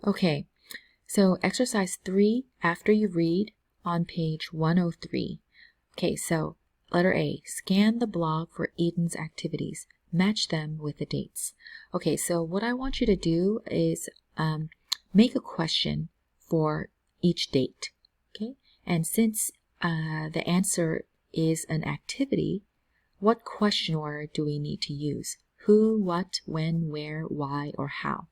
Okay, so exercise 3 after you read on page 103. Okay, so letter A, scan the blog for Eden's activities. Match them with the dates. Okay, so what I want you to do is make a question for each date. Okay, and since the answer is an activity, what question word do we need to use? Who, what, when, where, why, or how?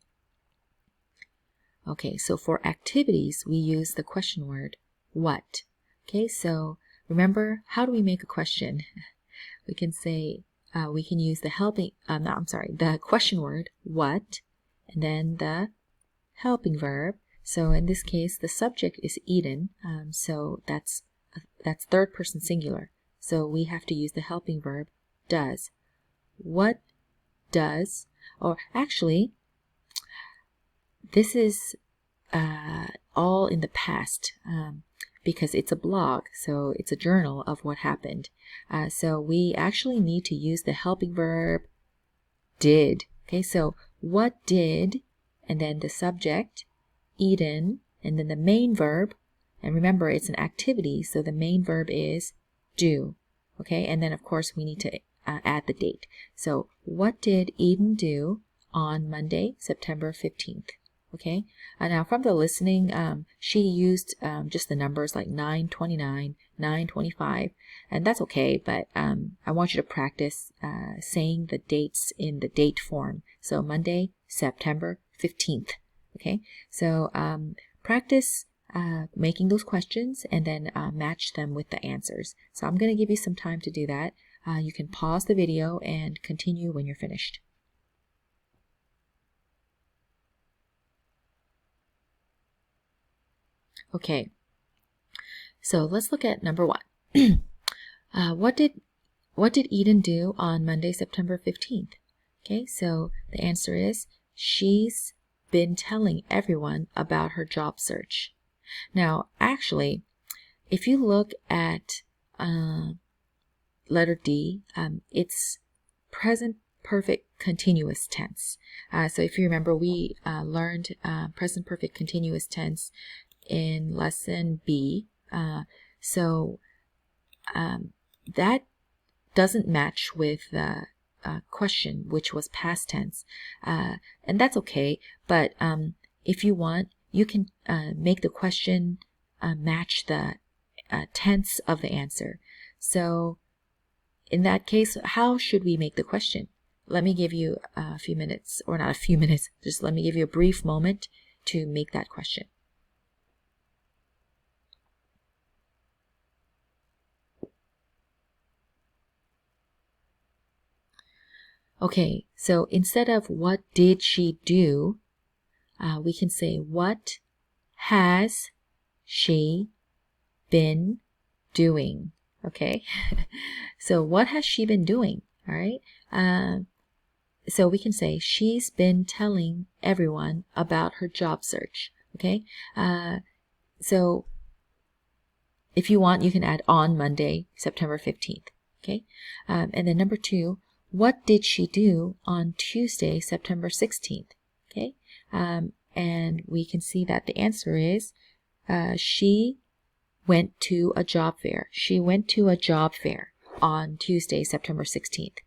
Okay, so for activities, we use the question word what. Okay, so remember, how do we make a question? We can say, we can use the the question word what, and then the helping verb. So in this case, the subject is Eden, so that's third person singular. So we have to use the helping verb does. What does, or actually, this is all in the past because it's a blog, so it's a journal of what happened. So we actually need to use the helping verb did. Okay, so what did, and then the subject, Eden, and then the main verb, and remember it's an activity, so the main verb is do. Okay, and then of course we need to add the date. So what did Eden do on Monday, September 15th? Okay, now from the listening, she used just the numbers like 9:29, 9:25, and that's okay, but I want you to practice saying the dates in the date form. So Monday, September 15th. Okay, so practice making those questions and then match them with the answers. So I'm going to give you some time to do that. You can pause the video and continue when you're finished. Okay, so let's look at number 1. What did Eden do on Monday, September 15th? Okay, so the answer is she's been telling everyone about her job search. Now, actually, if you look at letter D, it's present perfect continuous tense. So if you remember, we learned present perfect continuous tense in lesson B. So that doesn't match with the question, which was past tense. And that's okay, but if you want, you can make the question match the tense of the answer. So in that case, how should we make the question? Let me give you a few minutes, or not a few minutes, just let me give you a brief moment to make that question. Okay, so instead of what did she do, we can say what has she been doing? Okay, so what has she been doing? All right, so we can say she's been telling everyone about her job search. Okay, so if you want, you can add on Monday, September 15th. Okay, and then number 2, what did she do on Tuesday, September 16th? Okay, and we can see that the answer is she went to a job fair. She went to a job fair on Tuesday, September 16th.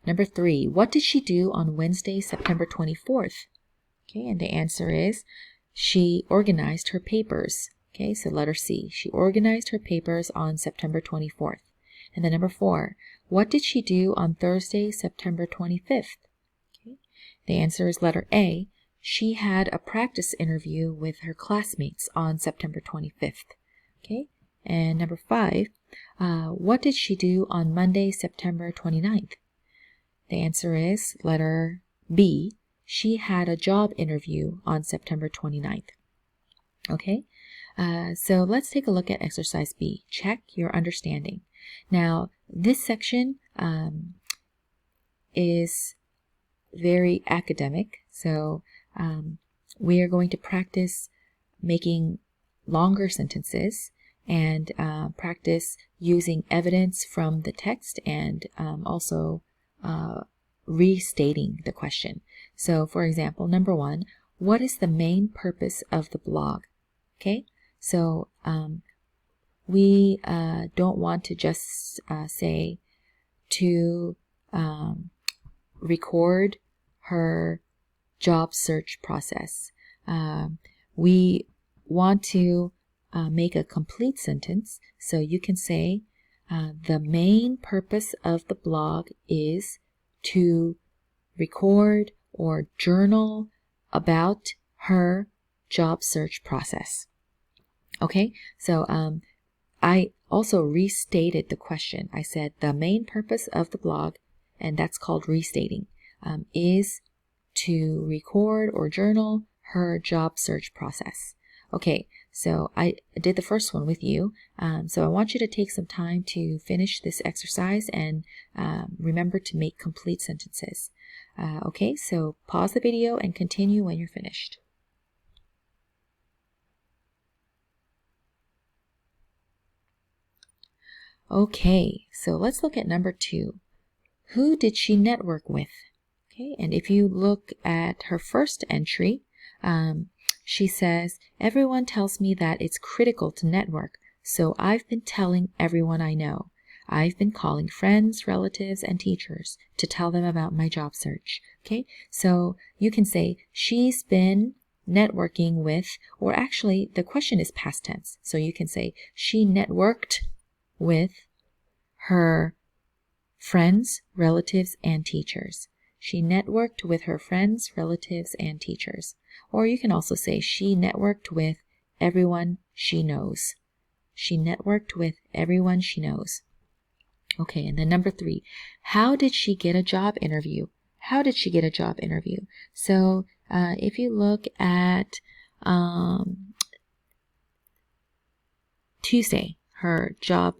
Number 3, what did she do on Wednesday, September 24th? Okay, and the answer is she organized her papers. Okay, so letter C, she organized her papers on September 24th. And then number 4, what did she do on Thursday, September 25th? Okay, the answer is letter A, she had a practice interview with her classmates on September 25th. Okay, and number 5, what did she do on Monday, September 29th? The answer is letter B, she had a job interview on September 29th. Okay, so let's take a look at exercise B. Check your understanding. Now, this section is very academic, so we are going to practice making longer sentences and practice using evidence from the text and also restating the question. So, for example, number 1, what is the main purpose of the blog? Okay, so we don't want to just say to record her job search process. We want to make a complete sentence, so you can say the main purpose of the blog is to record or journal about her job search process. Okay, so I also restated the question. I said the main purpose of the blog, and that's called restating, is to record or journal her job search process. Okay, so I did the first one with you. So I want you to take some time to finish this exercise and remember to make complete sentences. Okay, so pause the video and continue when you're finished. Okay, so let's look at number 2. Who did she network with? Okay, and if you look at her first entry, she says, everyone tells me that it's critical to network, so I've been telling everyone I know. I've been calling friends, relatives, and teachers to tell them about my job search. Okay, so you can say she's been networking with, or actually the question is past tense, so you can say she networked with her friends, relatives, and teachers. She networked with her friends, relatives, and teachers. Or you can also say she networked with everyone she knows. She networked with everyone she knows. Okay, and then number 3, how did she get a job interview? How did she get a job interview? So if you look at Tuesday, her job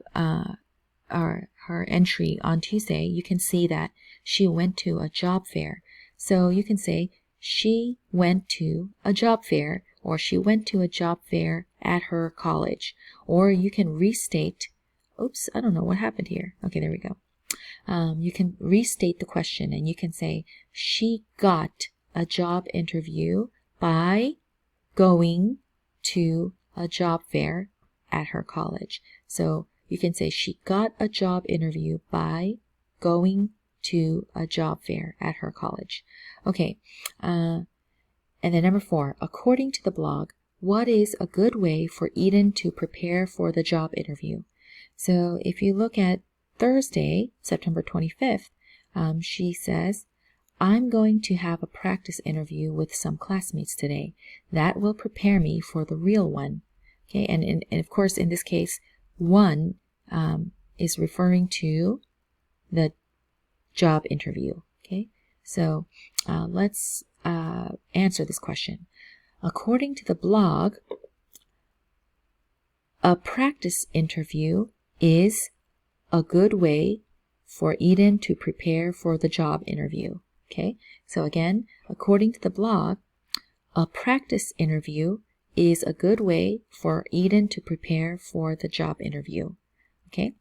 or her entry on Tuesday, you can see that she went to a job fair. So you can say she went to a job fair, or she went to a job fair at her college. Or you can restate, oops, I don't know what happened here. Okay, there we go. You can restate the question and you can say she got a job interview by going to a job fair at her college. So you can say she got a job interview by going to a job fair at her college. Okay, and then number 4, according to the blog, what is a good way for Eden to prepare for the job interview? So if you look at Thursday, September 25th, she says, I'm going to have a practice interview with some classmates today. That will prepare me for the real one. Okay, and of course, in this case, one is referring to the job interview. Okay, so let's answer this question. According to the blog, a practice interview is a good way for Eden to prepare for the job interview. Okay, so again, according to the blog, a practice interview is a good way for Eden to prepare for the job interview. Okay,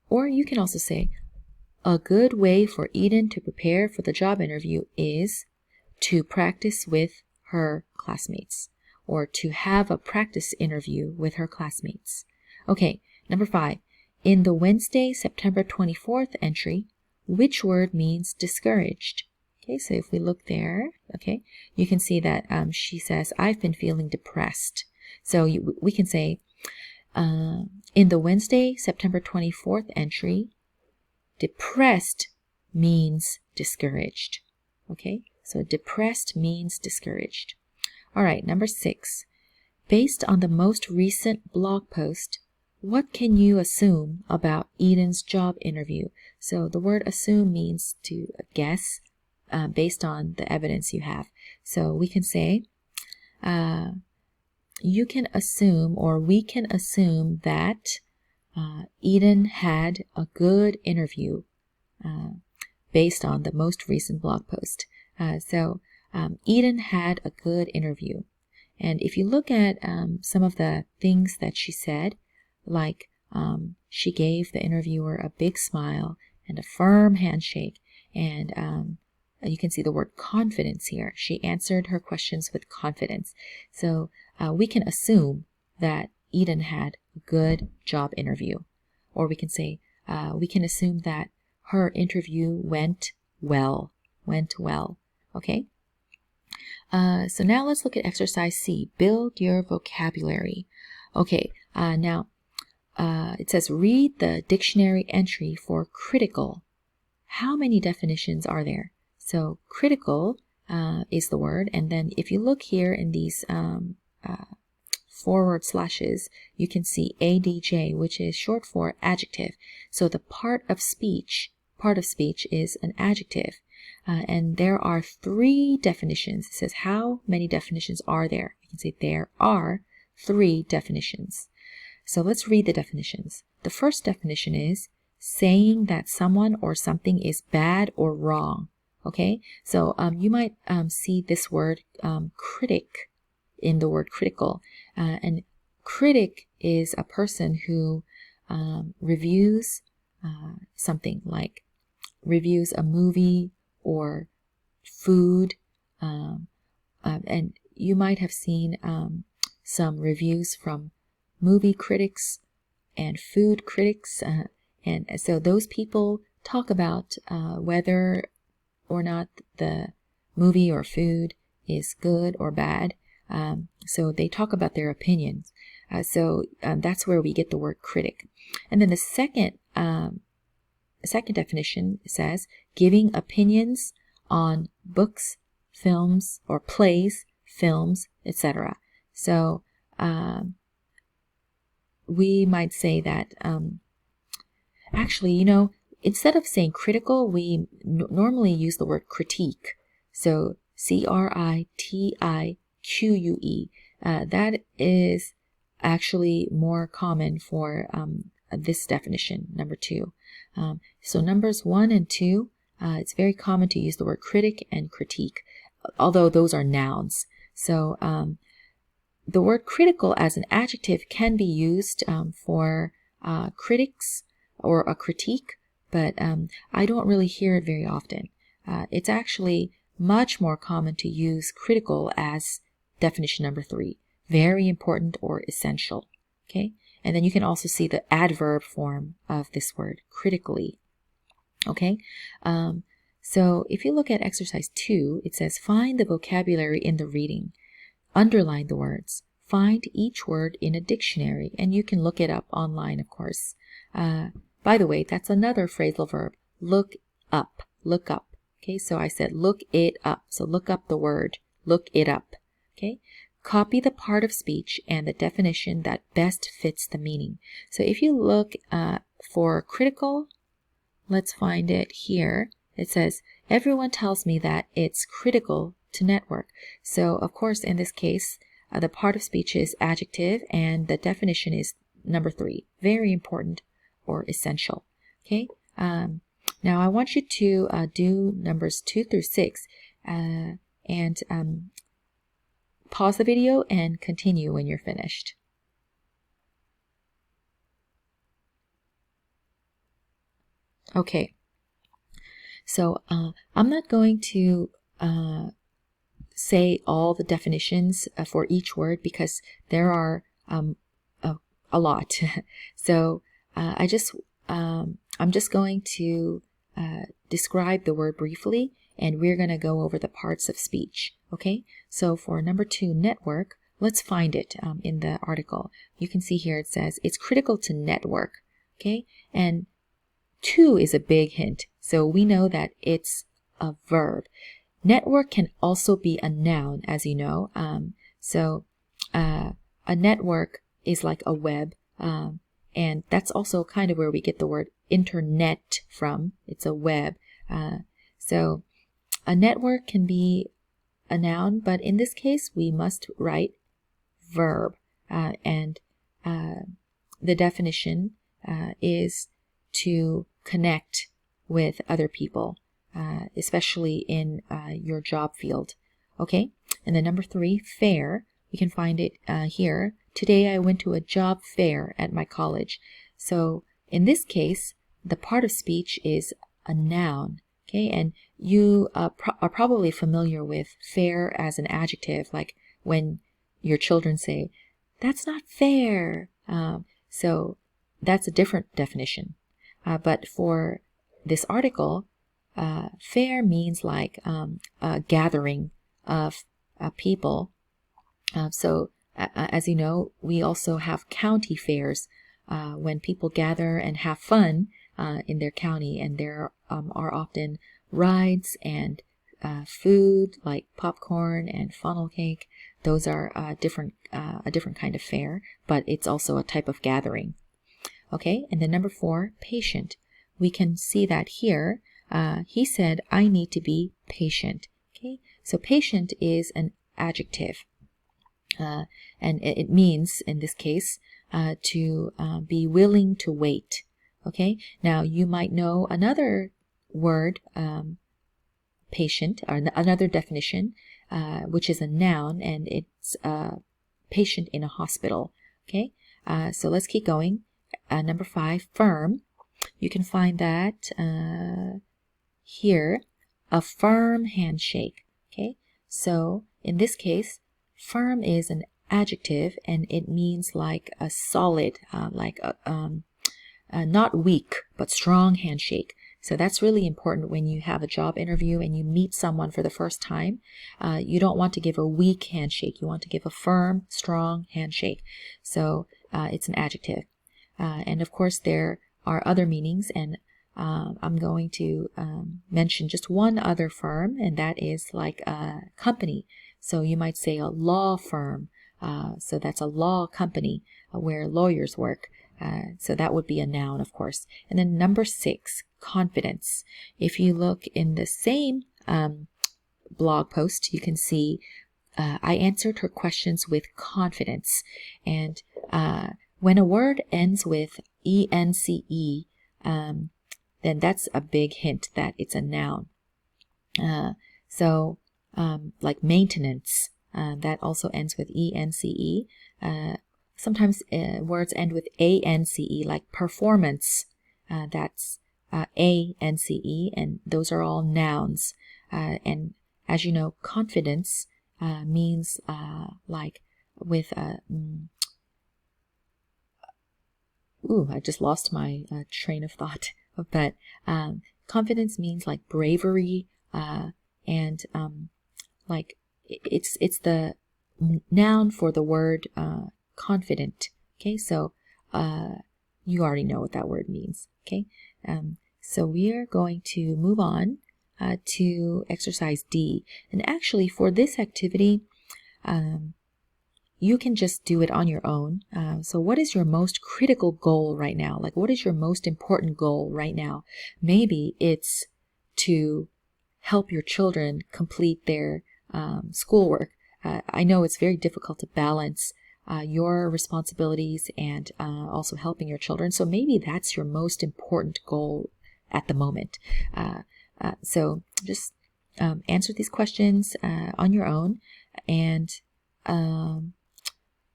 or you can also say a good way for Eden to prepare for the job interview is to practice with her classmates, or to have a practice interview with her classmates. Okay, number 5. In the Wednesday, September 24th entry, which word means discouraged? Okay, so if we look there, okay, you can see that she says, I've been feeling depressed. So we can say, in the Wednesday, September 24th entry, depressed means discouraged. Okay, so depressed means discouraged. All right, number 6. Based on the most recent blog post, what can you assume about Eden's job interview? So the word assume means to guess based on the evidence you have. So we can say, you can assume, or we can assume that Eden had a good interview based on the most recent blog post. So Eden had a good interview. And if you look at some of the things that she said, like she gave the interviewer a big smile and a firm handshake, and you can see the word confidence here. She answered her questions with confidence. So we can assume that Eden had a good job interview. Or we can say, we can assume that her interview went well. Okay? So now let's look at exercise C. Build your vocabulary. Okay, now it says read the dictionary entry for critical. How many definitions are there? So critical is the word, and then if you look here in these forward slashes, you can see ADJ, which is short for adjective. So the part of speech is an adjective. And there are 3 definitions. It says how many definitions are there? You can say there are 3 definitions. So let's read the definitions. The first definition is saying that someone or something is bad or wrong. Okay, so you might see this word critic in the word critical. And critic is a person who reviews something, like reviews a movie or food. And you might have seen some reviews from movie critics and food critics. And so those people talk about whether or not the movie or food is good or bad. So they talk about their opinions. So that's where we get the word critic. And then the second definition says giving opinions on books, films, or plays, films, etc. So we might say that actually, instead of saying critical, we normally use the word critique. So CRITIQUE. That is actually more common for this definition, number 2. So numbers 1 and 2, it's very common to use the word critic and critique, although those are nouns. So the word critical as an adjective can be used for critics or a critique, but I don't really hear it very often. It's actually much more common to use critical as definition number 3, very important or essential. Okay, and then you can also see the adverb form of this word, critically. Okay, so if you look at exercise 2, it says find the vocabulary in the reading. Underline the words. Find each word in a dictionary, and you can look it up online, of course. By the way, that's another phrasal verb. Look up. Look up. Okay, so I said look it up. So look up the word. Look it up. Okay, copy the part of speech and the definition that best fits the meaning. So if you look for critical, let's find it here. It says, everyone tells me that it's critical to network. So, of course, in this case, the part of speech is adjective and the definition is number 3, very important or essential. Okay. Now I want you to do numbers 2 through 6 and pause the video and continue when you're finished. Okay. So I'm not going to say all the definitions for each word because there are a lot. So I'm just going to describe the word briefly, and we're going to go over the parts of speech. Okay, so for number 2, network, let's find it in the article. You can see here it says it's critical to network. Okay, and 2 is a big hint, so we know that it's a verb. Network can also be a noun, as you know. So a network is like a web, and that's also kind of where we get the word internet from. It's a web. So a network can be a noun, but in this case, we must write verb. And the definition is to connect with other people, especially in your job field. Okay, and then number 3, fair. We can find it here. Today I went to a job fair at my college. So in this case, the part of speech is a noun. Okay, and you are probably familiar with fair as an adjective, like when your children say, "That's not fair." So that's a different definition. But for this article, fair means like a gathering of people. So as you know, we also have county fairs when people gather and have fun in their county, and there are often rides and food like popcorn and funnel cake. Those are a different kind of fair, but it's also a type of gathering. Okay, and then number 4, patient. We can see that here. He said, "I need to be patient." Okay, so patient is an adjective. And it means, in this case, to be willing to wait. Okay, now you might know another word, patient, or another definition, which is a noun, and it's patient in a hospital. Okay, so let's keep going. Number 5, firm. You can find that here, a firm handshake. Okay, so in this case, firm is an adjective, and it means like a solid, like not weak, but strong handshake. So that's really important when you have a job interview and you meet someone for the first time. You don't want to give a weak handshake. You want to give a firm, strong handshake. So it's an adjective. And of course, there are other meanings, and I'm going to mention just one other firm, and that is like a company. So you might say a law firm. So that's a law company where lawyers work. So that would be a noun, of course. And then number 6, confidence. If you look in the same blog post, you can see I answered her questions with confidence. And when a word ends with ence, then that's a big hint that it's a noun. So like maintenance, that also ends with ence. Sometimes words end with ance, like performance, that's ance, and those are all nouns. And as you know, confidence means like with I just lost my train of thought. But confidence means like bravery, and like it's the noun for the word confident. Okay, so you already know what that word means. Okay, so we are going to move on to exercise D. And actually, for this activity, you can just do it on your own. So what is your most critical goal right now? Like, what is your most important goal right now? Maybe it's to help your children complete their schoolwork. I know it's very difficult to balance your responsibilities and also helping your children. So maybe that's your most important goal at the moment. So just answer these questions on your own, and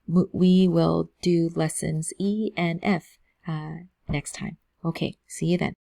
we will do lessons E and F next time. Okay, see you then.